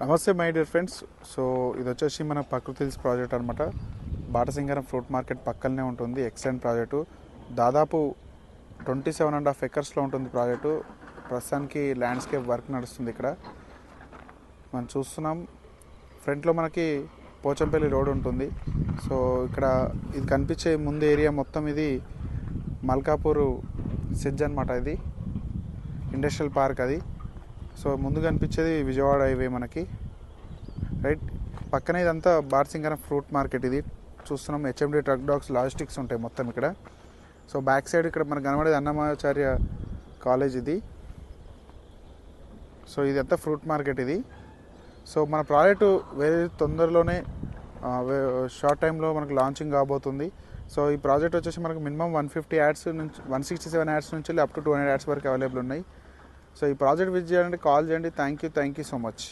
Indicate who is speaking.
Speaker 1: నమస్తే my dear friends. So ఇది వచ్చేసి మన ప్రకృతి హిల్స్ ప్రాజెక్ట్ అనమాట. బాటసింగారం ఫ్రూట్ మార్కెట్ పక్కనే ఉంటుంది. Excellent project. దాదాపు 27.5 ఎకర్స్లో ఉంటుంది ప్రాజెక్టు. ప్రస్తుతానికి ల్యాండ్స్కేప్ వర్క్ నడుస్తుంది ఇక్కడ. మనం చూస్తున్నాం ఫ్రంట్లో మనకి పోచంపల్లి రోడ్ ఉంటుంది. సో ఇక్కడ ఇది కనిపించే ముందు ఏరియా మొత్తం ఇది మల్కాపూర్ సెజ్ అనమాట. ఇది ఇండస్ట్రియల్ పార్క్ అది. సో ముందు కనిపించేది విజయవాడ హైవే మనకి రైట్. పక్కనే ఇదంతా బాటసింగారం ఫ్రూట్ మార్కెట్. ఇది చూస్తున్నాం హెచ్ఎండి ట్రక్ డాగ్స్ లాజిస్టిక్స్ ఉంటాయి మొత్తం ఇక్కడ. సో బ్యాక్ సైడ్ ఇక్కడ మనకు కనబడేది అన్నమాచార్య కాలేజ్ ఇది. సో ఇదంతా ఫ్రూట్ మార్కెట్ ఇది. సో మన ప్రాజెక్టు వేరే తొందరలోనే షార్ట్ టైంలో మనకు లాంచింగ్ కాబోతుంది. సో ఈ ప్రాజెక్ట్ వచ్చేసి మనకు మినిమం 150 యాడ్స్ నుంచి 167 యాడ్స్ నుంచి అప్ టు 200 యాడ్స్ వరకు అవైలబుల్ ఉన్నాయి. సో ఈ ప్రాజెక్ట్ విజిట్ చేయాలంటే కాల్ చేయండి. Thank you so much.